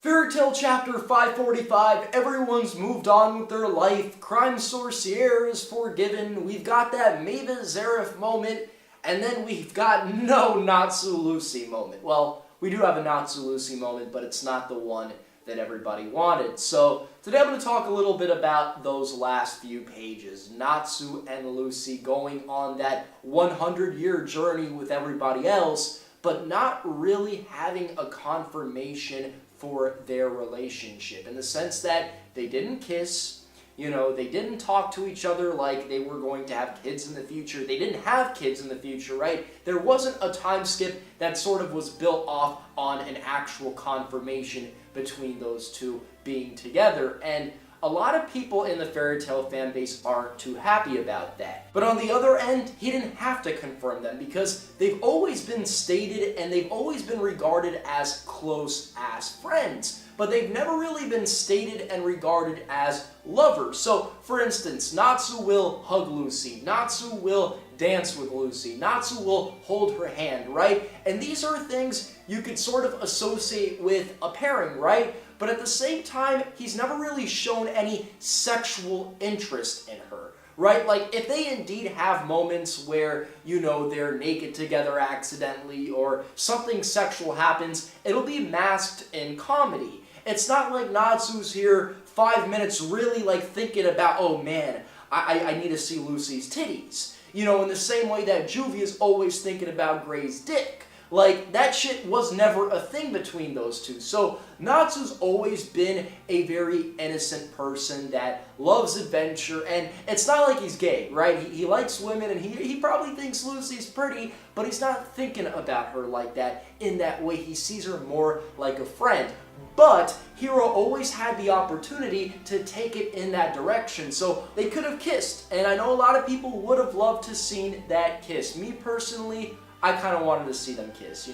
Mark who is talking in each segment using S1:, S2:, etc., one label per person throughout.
S1: Fairy Tale Chapter 545, everyone's moved on with their life, Crime Sorcier is forgiven, we've got that Mavis Zareth moment, and then we've got no Natsu-Lucy moment. Well, we do have a Natsu-Lucy moment, but it's not the one that everybody wanted. So, today I'm going to talk a little bit about those last few pages. Natsu and Lucy going on that 100-year journey with everybody else, but not really having a confirmation for their relationship, in the sense that they didn't kiss, they didn't talk to each other like they were going to have kids in the future. They didn't have kids in the future, right? There wasn't a time skip that sort of was built off on an actual confirmation between those two being together, and a lot of people in the Fairy Tail fan base aren't too happy about that. But on the other end, he didn't have to confirm them because they've always been stated and they've always been regarded as close as friends. But they've never really been stated and regarded as lovers. So, for instance, Natsu will hug Lucy. Natsu will dance with Lucy. Natsu will hold her hand, right? And these are things you could sort of associate with a pairing, right? But at the same time, he's never really shown any sexual interest in her, right? Like, if they indeed have moments where, they're naked together accidentally or something sexual happens, it'll be masked in comedy. It's not like Natsu's here 5 minutes really thinking about, oh man, I need to see Lucy's titties. In the same way that Juvie is always thinking about Gray's dick. That shit was never a thing between those two. So, Natsu's always been a very innocent person that loves adventure, and it's not like he's gay, right? He likes women, and he probably thinks Lucy's pretty, but he's not thinking about her like that in that way. He sees her more like a friend. But Hiro always had the opportunity to take it in that direction, so they could have kissed, and I know a lot of people would have loved to seen that kiss. Me personally, I kind of wanted to see them kiss,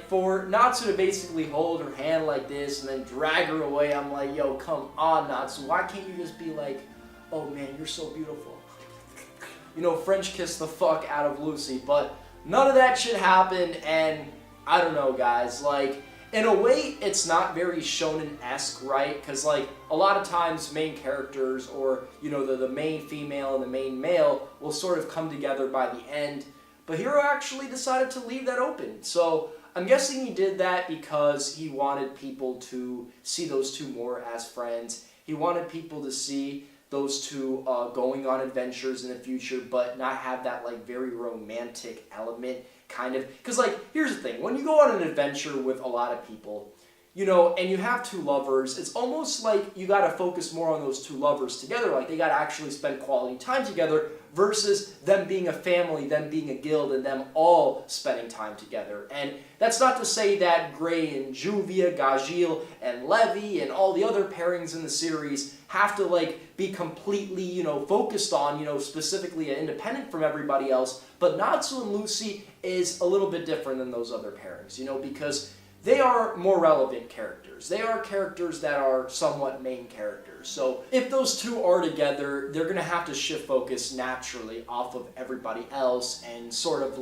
S1: for Natsu to basically hold her hand like this and then drag her away, I'm like, yo, come on, Natsu, why can't you just be like, oh man, you're so beautiful. French kiss the fuck out of Lucy, but none of that shit happened, and I don't know, guys, in a way, it's not very shonen-esque, right? Because, a lot of times main characters or, the main female and the main male will sort of come together by the end. But Hiro actually decided to leave that open. So I'm guessing he did that because he wanted people to see those two more as friends. He wanted people to see those two going on adventures in the future, but not have that very romantic element, kind of. Because here's the thing, when you go on an adventure with a lot of people, and you have two lovers, it's almost like you gotta focus more on those two lovers together, they gotta actually spend quality time together versus them being a family, them being a guild, and them all spending time together. And that's not to say that Gray and Juvia, Gajil and Levi and all the other pairings in the series have to be completely, focused on, specifically independent from everybody else, but Natsu and Lucy is a little bit different than those other pairings, because they are more relevant characters. They are characters that are somewhat main characters. So if those two are together, they're going to have to shift focus naturally off of everybody else and sort of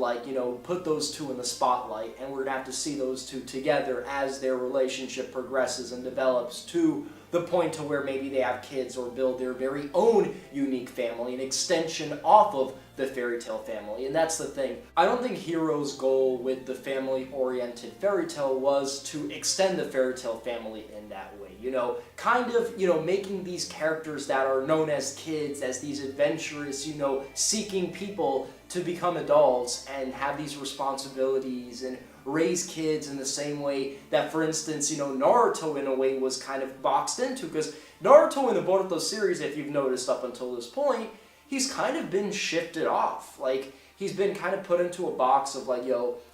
S1: put those two in the spotlight. And we're going to have to see those two together as their relationship progresses and develops to the point to where maybe they have kids or build their very own unique family, an extension off of the Fairy Tail family. And that's the thing. I don't think Hiro's goal with the family-oriented Fairy Tail was to extend the Fairy Tail family in that way. Making these characters that are known as kids, as these adventurous, seeking people to become adults and have these responsibilities and raise kids in the same way that, for instance, Naruto in a way was kind of boxed into, because Naruto in the Boruto series, if you've noticed up until this point, he's kind of been shifted off. He's been kind of put into a box of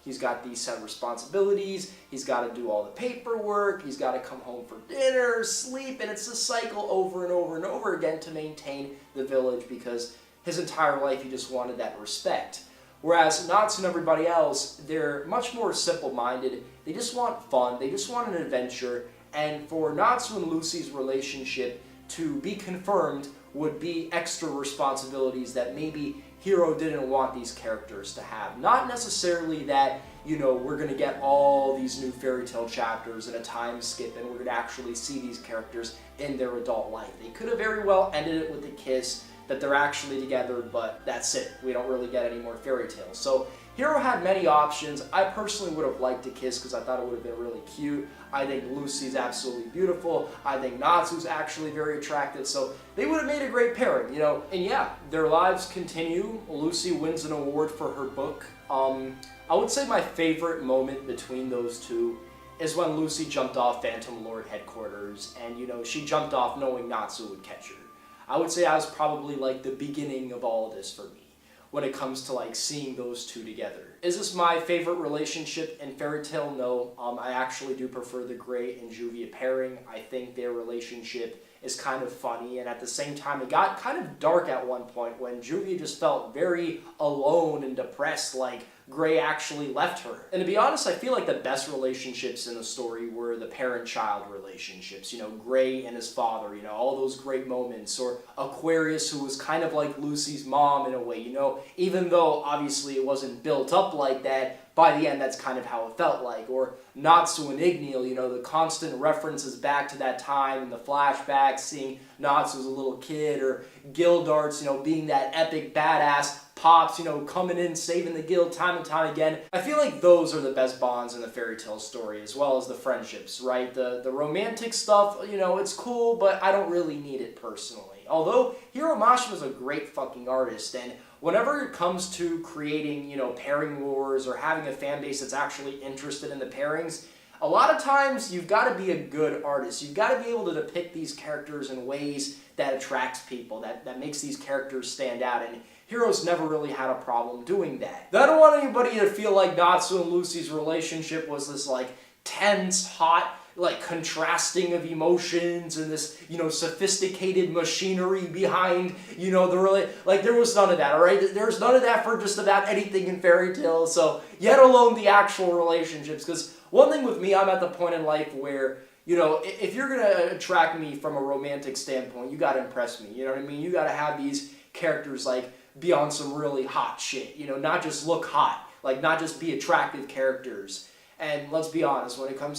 S1: he's got these set responsibilities, he's got to do all the paperwork, he's got to come home for dinner, sleep, and it's a cycle over and over and over again to maintain the village because his entire life he just wanted that respect. Whereas Natsu and everybody else, they're much more simple-minded. They just want fun. They just want an adventure. And for Natsu and Lucy's relationship to be confirmed would be extra responsibilities that maybe Hiro didn't want these characters to have. Not necessarily that, you know, we're going to get all these new fairy tale chapters in a time skip, and we're going to actually see these characters in their adult life. They could have very well ended it with a kiss, that they're actually together, but that's it. We don't really get any more fairy tales. So Hiro had many options. I personally would have liked a kiss because I thought it would have been really cute. I think Lucy's absolutely beautiful. I think Natsu's actually very attractive. So they would have made a great pairing, you know. And yeah, their lives continue. Lucy wins an award for her book. I would say my favorite moment between those two is when Lucy jumped off Phantom Lord headquarters, and you know, she jumped off knowing Natsu would catch her. I would say that was probably like the beginning of all of this for me when it comes to like seeing those two together. Is this my favorite relationship in Fairy Tail? No. I actually do prefer the Gray and Juvia pairing. I think their relationship is kind of funny, and at the same time it got kind of dark at one point when Juvia just felt very alone and depressed, like Gray actually left her. And to be honest, I feel like the best relationships in the story were the parent-child relationships. You know, Gray and his father, you know, all those great moments. Or Aquarius, who was kind of like Lucy's mom in a way, you know, even though obviously it wasn't built up like that, by the end that's kind of how it felt like. Or Natsu and Igneel, you know, the constant references back to that time and the flashbacks, seeing Natsu as a little kid, or Gildarts, you know, being that epic badass, Pops, you know, coming in, saving the guild time and time again. I feel like those are the best bonds in the fairy tale story, as well as the friendships, right? The romantic stuff, you know, it's cool, but I don't really need it personally. Although, Hiro Mashima's a great fucking artist, and whenever it comes to creating, you know, pairing wars or having a fan base that's actually interested in the pairings, a lot of times you've got to be a good artist. You've got to be able to depict these characters in ways that attracts people, that makes these characters stand out, and Hiro's never really had a problem doing that. I don't want anybody to feel like Natsu and Lucy's relationship was this like tense, hot, like contrasting of emotions and this, you know, sophisticated machinery behind, you know, like there was none of that, alright? There's none of that for just about anything in fairy tales, so yet alone the actual relationships, because one thing with me, I'm at the point in life where, you know, if you're gonna attract me from a romantic standpoint, you gotta impress me, you know what I mean? You gotta have these characters like be on some really hot shit, you know, not just look hot, like not just be attractive characters. And let's be honest, when it comes to